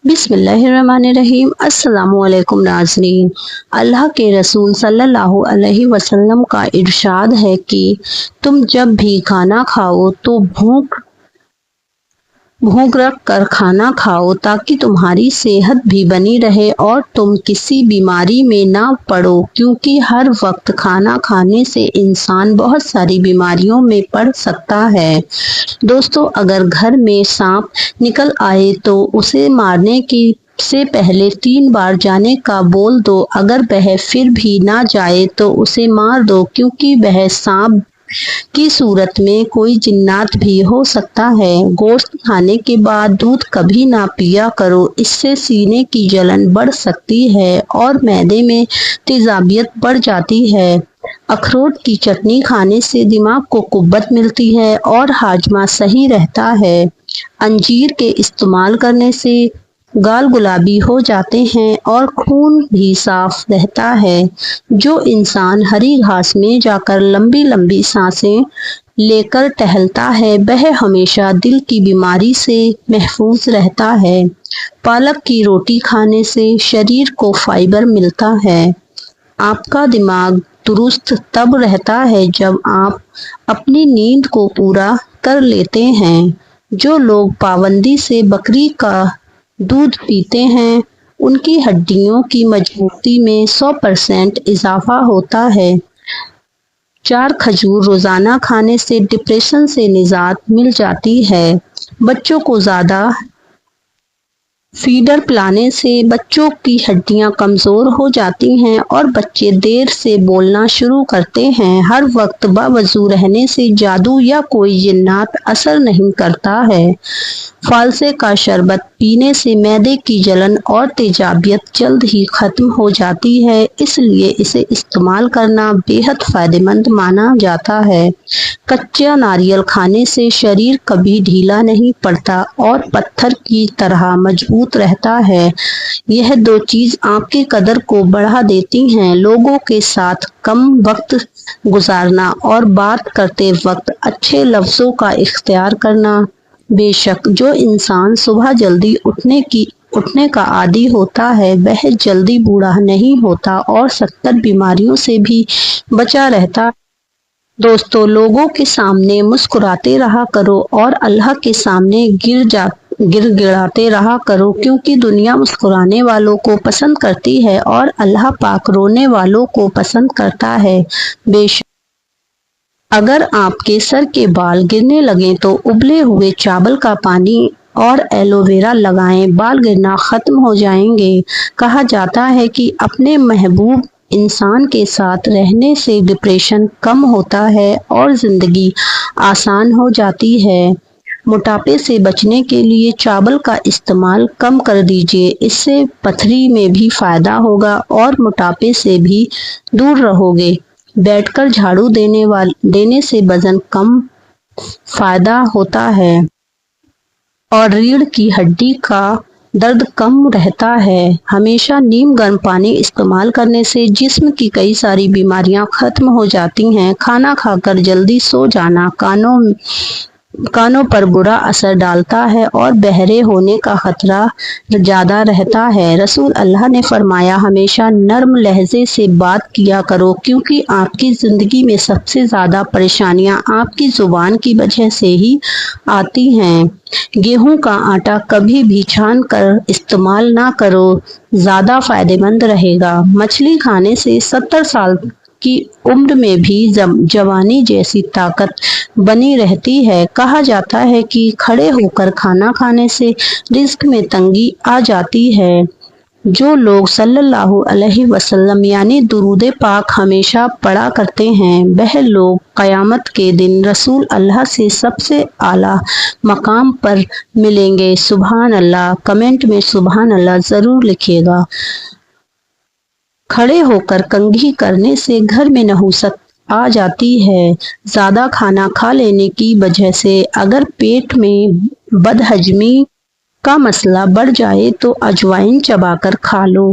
बिस्मिल्लाहिर्रहमानिर्रहीम। अस्सलामुअलैकुम नाज़रीन। अल्लाह के रसूल सल्लल्लाहु अलैहि वसल्लम का इरशाद है कि तुम जब भी खाना खाओ तो भूख रख कर खाना खाओ ताकि तुम्हारी सेहत भी बनी रहे और तुम किसी बीमारी में ना पड़ो, क्योंकि हर वक्त खाना खाने से इंसान बहुत सारी बीमारियों में पड़ सकता है। दोस्तों, अगर घर में सांप निकल आए तो उसे मारने की से पहले 3 बार जाने का बोल दो। अगर वह फिर भी ना जाए तो उसे मार दो, क्योंकि वह सांप की सूरत में कोई जिन्नात भी हो सकता है। गोश्त खाने के बाद दूध कभी ना पिया करो, इससे सीने की जलन बढ़ सकती है और मैदे में तेजाबियत बढ़ जाती है। अखरोट की चटनी खाने से दिमाग को कुव्वत मिलती है और हाजमा सही रहता है। अंजीर के इस्तेमाल करने से गाल गुलाबी हो जाते हैं और खून भी साफ रहता है। जो इंसान हरी घास में जाकर लंबी लंबी सांसें लेकर टहलता है वह हमेशा दिल की बीमारी से महफूज रहता है। पालक की रोटी खाने से शरीर को फाइबर मिलता है। आपका दिमाग दुरुस्त तब रहता है जब आप अपनी नींद को पूरा कर लेते हैं। जो लोग पाबंदी से बकरी का दूध पीते हैं उनकी हड्डियों की मजबूती में 100% इजाफा होता है। 4 खजूर रोजाना खाने से डिप्रेशन से निजात मिल जाती है। बच्चों को ज़्यादा फीडर पिलाने से बच्चों की हड्डियां कमज़ोर हो जाती हैं और बच्चे देर से बोलना शुरू करते हैं। हर वक्त बावजू रहने से जादू या कोई जिन्नात असर नहीं करता है। फालसे का शरबत पीने से मैदे की जलन और तेजाबियत जल्द ही खत्म हो जाती है, इसलिए इसे इस्तेमाल करना बेहद फायदेमंद माना जाता है। कच्चा नारियल खाने से शरीर कभी ढीला नहीं पड़ता और पत्थर की तरह मजबूत रहता है। यह 2 चीज आपकी कदर को बढ़ा देती हैं। लोगों के साथ कम वक्त गुजारना और बात करते वक्त अच्छे लफ्जों का इख्तियार करना। बेशक जो इंसान सुबह जल्दी उठने का आदी होता है वह जल्दी बूढ़ा नहीं होता और 70 बीमारियों से भी बचा रहता। दोस्तों, लोगों के सामने मुस्कुराते रहा करो और अल्लाह के सामने गिड़गिड़ाते रहा करो, क्योंकि दुनिया मुस्कुराने वालों को पसंद करती है और अल्लाह पाक रोने वालों को पसंद करता है। बेशक अगर आपके सर के बाल गिरने लगें तो उबले हुए चावल का पानी और एलोवेरा लगाएं, बाल गिरना खत्म हो जाएंगे। कहा जाता है कि अपने महबूब इंसान के साथ रहने से डिप्रेशन कम होता है और जिंदगी आसान हो जाती है। मोटापे से बचने के लिए चावल का इस्तेमाल कम कर दीजिए, इससे पथरी में भी फायदा होगा और मोटापे से भी दूर रहोगे। बैठकर झाड़ू देने से वजन कम फायदा होता है और रीढ़ की हड्डी का दर्द कम रहता है। हमेशा नीम गर्म पानी इस्तेमाल करने से जिस्म की कई सारी बीमारियां खत्म हो जाती हैं। खाना खाकर जल्दी सो जाना कानों पर बुरा असर डालता है और बहरे होने का खतरा ज़्यादा रहता है। रसूल अल्लाह ने फरमाया, हमेशा नर्म लहजे से बात किया करो, क्योंकि आपकी ज़िंदगी में सबसे ज़्यादा परेशानियां आपकी ज़ुबान की वजह से ही आती हैं। गेहूं का आटा कभी भी छान कर इस्तेमाल ना करो, ज़्यादा फायदेमंद रहेगा। मछली खाने से 70 साल की उम्र में भी जवानी जैसी ताकत बनी रहती है। कहा जाता है कि खड़े होकर खाना खाने से रिज्क में तंगी आ जाती है। जो लोग सल्लल्लाहु अलैहि वसल्लम यानी दुरूद पाक हमेशा पढ़ा करते हैं वह लोग क़यामत के दिन रसूल अल्लाह से सबसे आला मकाम पर मिलेंगे। सुभान अल्लाह। कमेंट में सुभान अल्लाह ज़रूर लिखिएगा। खड़े होकर कंघी करने से घर में नहुसत आ जाती है। ज़्यादा खाना खा लेने की वजह से अगर पेट में बदहजमी का मसला बढ़ जाए तो अजवाइन चबाकर खा लो।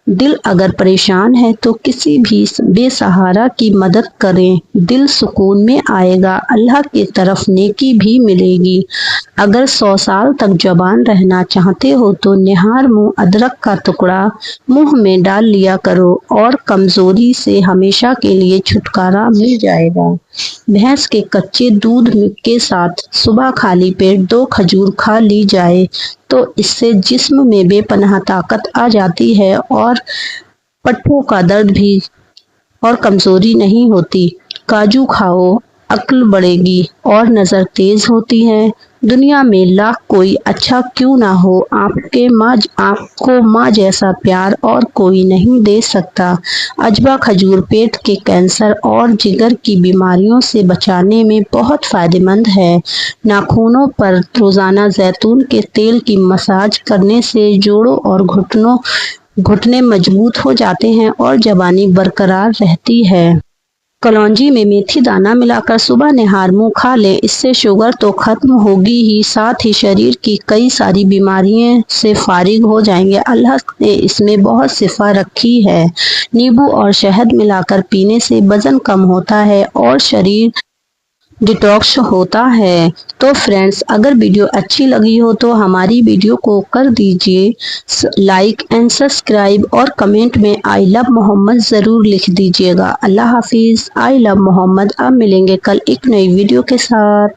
दिल अगर परेशान है तो किसी भी बेसहारा की मदद करें, दिल सुकून में आएगा, अल्लाह की तरफ नेकी भी मिलेगी। अगर 100 साल तक जवान रहना चाहते हो तो निहार मुंह अदरक का टुकड़ा मुंह में डाल लिया करो और कमजोरी से हमेशा के लिए छुटकारा मिल जाएगा। भैंस के कच्चे दूध के साथ सुबह खाली पेट 2 खजूर खा ली जाए तो इससे जिस्म में बेपनाह ताकत आ जाती है और पट्टों का दर्द भी और कमजोरी नहीं होती। काजू खाओ, अक्ल बढ़ेगी और नजर तेज होती है। दुनिया में लाख कोई अच्छा क्यों ना हो, आपको माँ जैसा प्यार और कोई नहीं दे सकता। अजवा खजूर पेट के कैंसर और जिगर की बीमारियों से बचाने में बहुत फायदेमंद है। नाखूनों पर रोजाना जैतून के तेल की मसाज करने से जोड़ों और घुटने मजबूत हो जाते हैं और जवानी बरकरार रहती है। कलौंजी में मेथी दाना मिलाकर सुबह निहार मुंह खा लें, इससे शुगर तो खत्म होगी ही, साथ ही शरीर की कई सारी बीमारियों से फारिग हो जाएंगे। अल्लाह ने इसमें बहुत शिफा रखी है। नींबू और शहद मिलाकर पीने से वजन कम होता है और शरीर डिटॉक्स होता है। तो फ्रेंड्स, अगर वीडियो अच्छी लगी हो तो हमारी वीडियो को कर दीजिए लाइक एंड सब्सक्राइब और कमेंट में आई लव मोहम्मद ज़रूर लिख दीजिएगा। अल्लाह हाफिज़। I love Mohammed. अब मिलेंगे कल एक नई वीडियो के साथ।